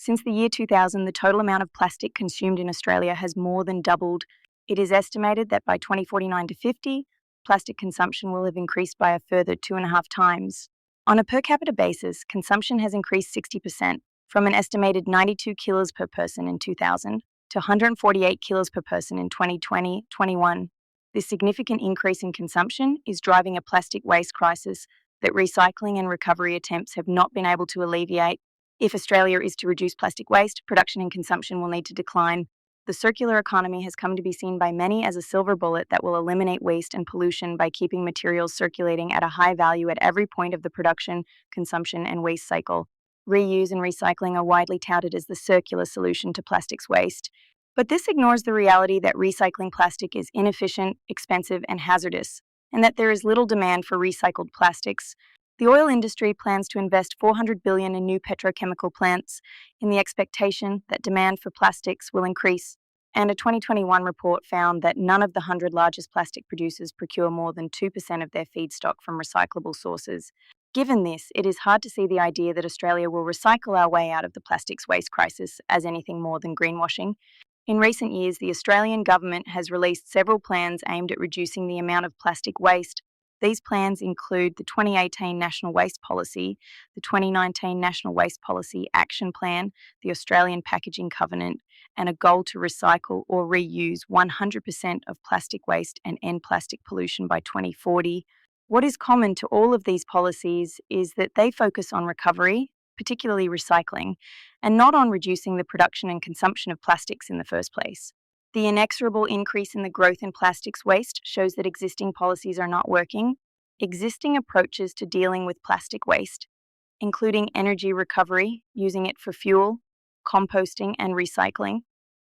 Since the year 2000, the total amount of plastic consumed in Australia has more than doubled. It is estimated that by 2049 to 50, plastic consumption will have increased by a further 2.5 times. On a per capita basis, consumption has increased 60%, from an estimated 92 kilos per person in 2000 to 148 kilos per person in 2020-21. This significant increase in consumption is driving a plastic waste crisis that recycling and recovery attempts have not been able to alleviate. If Australia is to reduce plastic waste, production and consumption will need to decline. The circular economy has come to be seen by many as a silver bullet that will eliminate waste and pollution by keeping materials circulating at a high value at every point of the production, consumption, and waste cycle. Reuse and recycling are widely touted as the circular solution to plastics waste. But this ignores the reality that recycling plastic is inefficient, expensive, and hazardous, and that there is little demand for recycled plastics. The oil industry plans to invest $400 billion in new petrochemical plants in the expectation that demand for plastics will increase. And a 2021 report found that none of the 100 largest plastic producers procure more than 2% of their feedstock from recyclable sources. Given this, it is hard to see the idea that Australia will recycle our way out of the plastics waste crisis as anything more than greenwashing. In recent years, the Australian government has released several plans aimed at reducing the amount of plastic waste. These plans include the 2018 National Waste Policy, the 2019 National Waste Policy Action Plan, the Australian Packaging Covenant, and a goal to recycle or reuse 100% of plastic waste and end plastic pollution by 2040. What is common to all of these policies is that they focus on recovery, particularly recycling, and not on reducing the production and consumption of plastics in the first place. The inexorable increase in the growth in plastics waste shows that existing policies are not working. Existing approaches to dealing with plastic waste, including energy recovery, using it for fuel, composting, and recycling,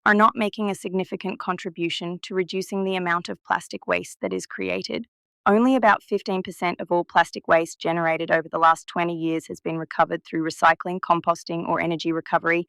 are not making a significant contribution to reducing the amount of plastic waste that is created. Only about 15% of all plastic waste generated over the last 20 years has been recovered through recycling, composting, or energy recovery.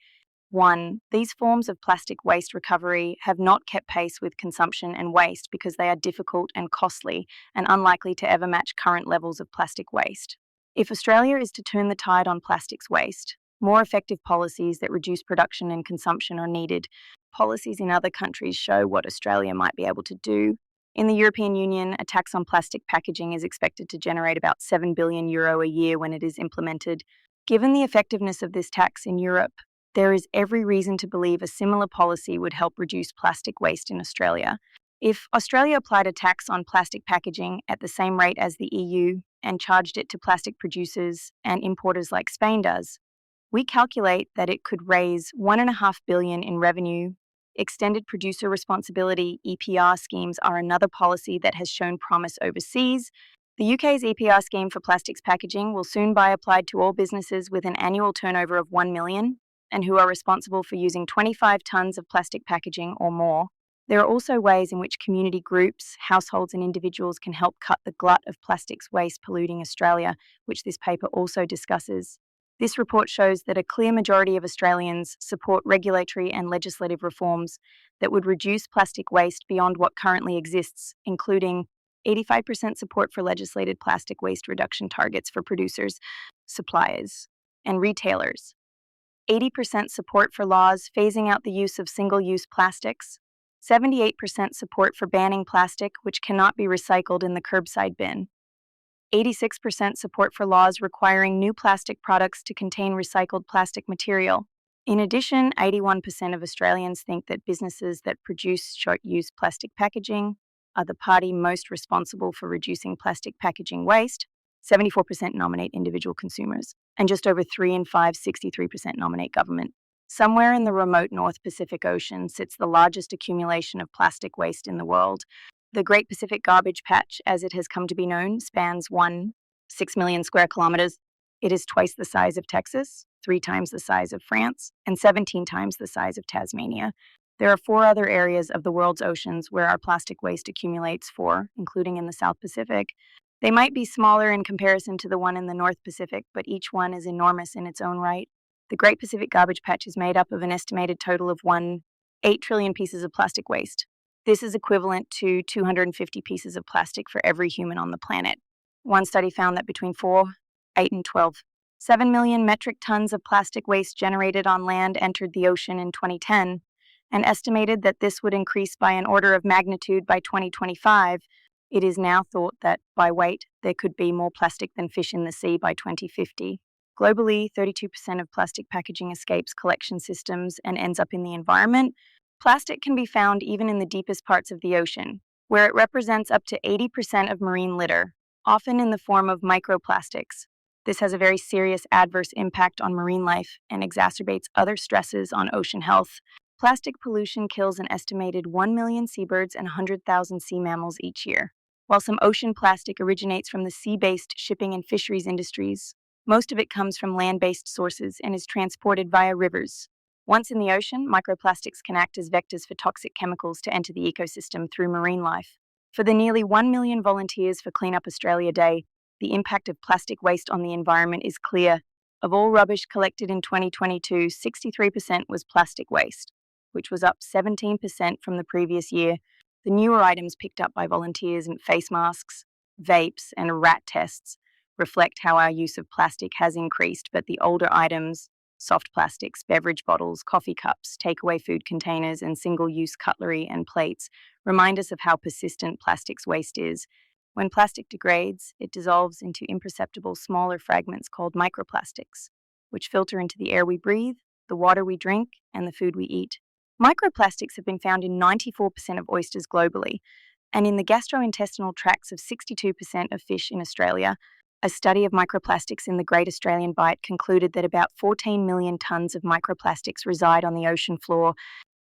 1. These forms of plastic waste recovery have not kept pace with consumption and waste because they are difficult and costly and unlikely to ever match current levels of plastic waste. If Australia is to turn the tide on plastics waste, more effective policies that reduce production and consumption are needed. Policies in other countries show what Australia might be able to do. In the European Union, a tax on plastic packaging is expected to generate about €7 billion a year when it is implemented. Given the effectiveness of this tax in Europe, there is every reason to believe a similar policy would help reduce plastic waste in Australia. If Australia applied a tax on plastic packaging at the same rate as the EU and charged it to plastic producers and importers like Spain does, we calculate that it could raise $1.5 billion in revenue. Extended producer responsibility (EPR) schemes are another policy that has shown promise overseas. The UK's EPR scheme for plastics packaging will soon be applied to all businesses with an annual turnover of 1 million. And who are responsible for using 25 tonnes of plastic packaging or more. There are also ways in which community groups, households and individuals can help cut the glut of plastics waste polluting Australia, which this paper also discusses. This report shows that a clear majority of Australians support regulatory and legislative reforms that would reduce plastic waste beyond what currently exists, including 85% support for legislated plastic waste reduction targets for producers, suppliers, and retailers. 80% support for laws phasing out the use of single-use plastics, 78% support for banning plastic which cannot be recycled in the curbside bin, 86% support for laws requiring new plastic products to contain recycled plastic material. In addition, 81% of Australians think that businesses that produce short-use plastic packaging are the party most responsible for reducing plastic packaging waste. 74% nominate individual consumers, and just over 3 in 5, 63% nominate government. Somewhere in the remote North Pacific Ocean sits the largest accumulation of plastic waste in the world. The Great Pacific Garbage Patch, as it has come to be known, spans 6 million square kilometers. It is twice the size of Texas, 3 times the size of France, and 17 times the size of Tasmania. There are 4 other areas of the world's oceans where our plastic waste accumulates, including in the South Pacific. They might be smaller in comparison to the one in the North Pacific, but each one is enormous in its own right. The Great Pacific Garbage Patch is made up of an estimated total of 8 trillion pieces of plastic waste. This is equivalent to 250 pieces of plastic for every human on the planet. One study found that between 4, 8, and 12 7 million metric tons of plastic waste generated on land entered the ocean in 2010, and estimated that this would increase by an order of magnitude by 2025. It is now thought that, by weight, there could be more plastic than fish in the sea by 2050. Globally, 32% of plastic packaging escapes collection systems and ends up in the environment. Plastic can be found even in the deepest parts of the ocean, where it represents up to 80% of marine litter, often in the form of microplastics. This has a very serious adverse impact on marine life and exacerbates other stresses on ocean health. Plastic pollution kills an estimated 1 million seabirds and 100,000 sea mammals each year. While some ocean plastic originates from the sea-based shipping and fisheries industries, most of it comes from land-based sources and is transported via rivers. Once in the ocean, microplastics can act as vectors for toxic chemicals to enter the ecosystem through marine life. For the nearly 1 million volunteers for Clean Up Australia Day, the impact of plastic waste on the environment is clear. Of all rubbish collected in 2022, 63% was plastic waste, which was up 17% from the previous year. The newer items picked up by volunteers in face masks, vapes, and rat tests reflect how our use of plastic has increased, but the older items, soft plastics, beverage bottles, coffee cups, takeaway food containers, and single-use cutlery and plates, remind us of how persistent plastics waste is. When plastic degrades, it dissolves into imperceptible smaller fragments called microplastics, which filter into the air we breathe, the water we drink, and the food we eat. Microplastics have been found in 94% of oysters globally, and in the gastrointestinal tracts of 62% of fish in Australia. A study of microplastics in the Great Australian Bight concluded that about 14 million tonnes of microplastics reside on the ocean floor.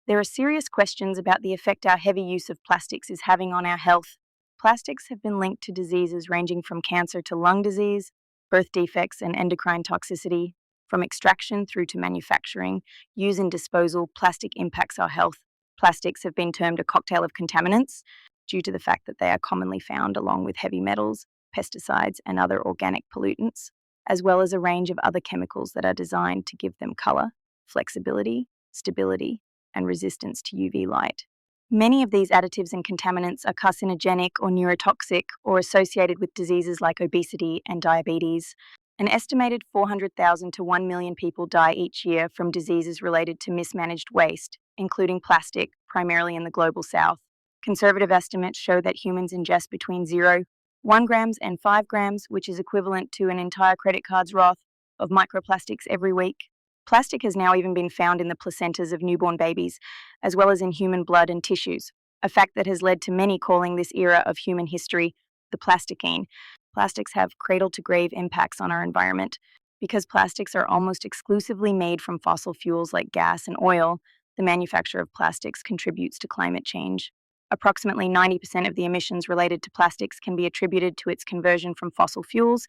There are serious questions about the effect our heavy use of plastics is having on our health. Plastics have been linked to diseases ranging from cancer to lung disease, birth defects, and endocrine toxicity. From extraction through to manufacturing, use and disposal, plastic impacts our health. Plastics have been termed a cocktail of contaminants due to the fact that they are commonly found along with heavy metals, pesticides, and other organic pollutants, as well as a range of other chemicals that are designed to give them color, flexibility, stability, and resistance to UV light. Many of these additives and contaminants are carcinogenic or neurotoxic or associated with diseases like obesity and diabetes. An estimated 400,000 to 1 million people die each year from diseases related to mismanaged waste, including plastic, primarily in the global south. Conservative estimates show that humans ingest between 0.1 grams and 5 grams, which is equivalent to an entire credit card's worth of microplastics every week. Plastic has now even been found in the placentas of newborn babies, as well as in human blood and tissues, a fact that has led to many calling this era of human history the Plasticine. Plastics have cradle-to-grave impacts on our environment. Because plastics are almost exclusively made from fossil fuels like gas and oil, the manufacture of plastics contributes to climate change. Approximately 90% of the emissions related to plastics can be attributed to its conversion from fossil fuels.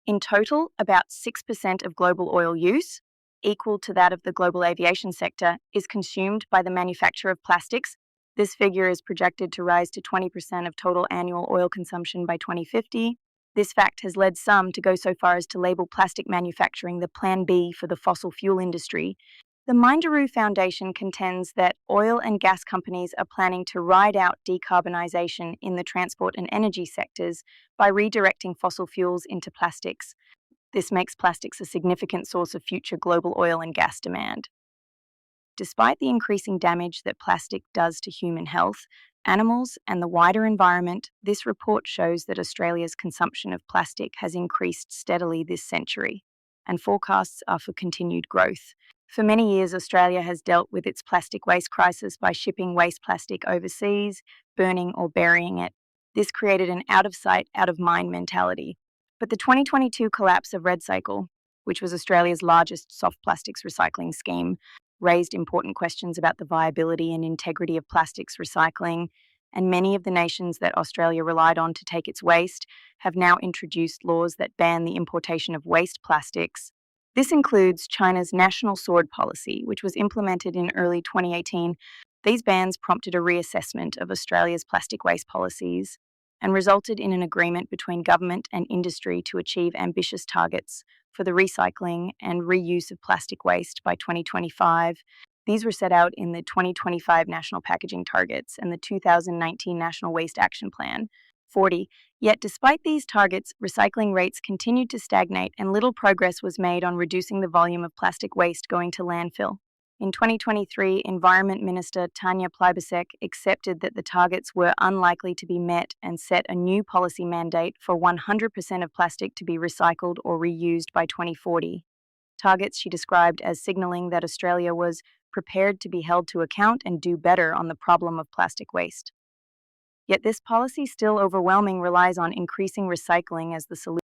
In total, about 6% of global oil use, equal to that of the global aviation sector, is consumed by the manufacture of plastics. This figure is projected to rise to 20% of total annual oil consumption by 2050. This fact has led some to go so far as to label plastic manufacturing the Plan B for the fossil fuel industry. The Minderoo Foundation contends that oil and gas companies are planning to ride out decarbonisation in the transport and energy sectors by redirecting fossil fuels into plastics. This makes plastics a significant source of future global oil and gas demand. Despite the increasing damage that plastic does to human health, animals, and the wider environment, this report shows that Australia's consumption of plastic has increased steadily this century, and forecasts are for continued growth. For many years, Australia has dealt with its plastic waste crisis by shipping waste plastic overseas, burning or burying it. This created an out-of-sight, out-of-mind mentality. But the 2022 collapse of RedCycle, which was Australia's largest soft plastics recycling scheme, raised important questions about the viability and integrity of plastics recycling, and many of the nations that Australia relied on to take its waste have now introduced laws that ban the importation of waste plastics. This includes China's National Sword Policy, which was implemented in early 2018. These bans prompted a reassessment of Australia's plastic waste policies and resulted in an agreement between government and industry to achieve ambitious targets for the recycling and reuse of plastic waste by 2025. These were set out in the 2025 National Packaging Targets and the 2019 National Waste Action Plan. 40. Yet, despite these targets, recycling rates continued to stagnate and little progress was made on reducing the volume of plastic waste going to landfill. In 2023, Environment Minister Tanya Plibersek accepted that the targets were unlikely to be met and set a new policy mandate for 100% of plastic to be recycled or reused by 2040. Targets she described as signaling that Australia was prepared to be held to account and do better on the problem of plastic waste. Yet this policy, still overwhelming, relies on increasing recycling as the solution.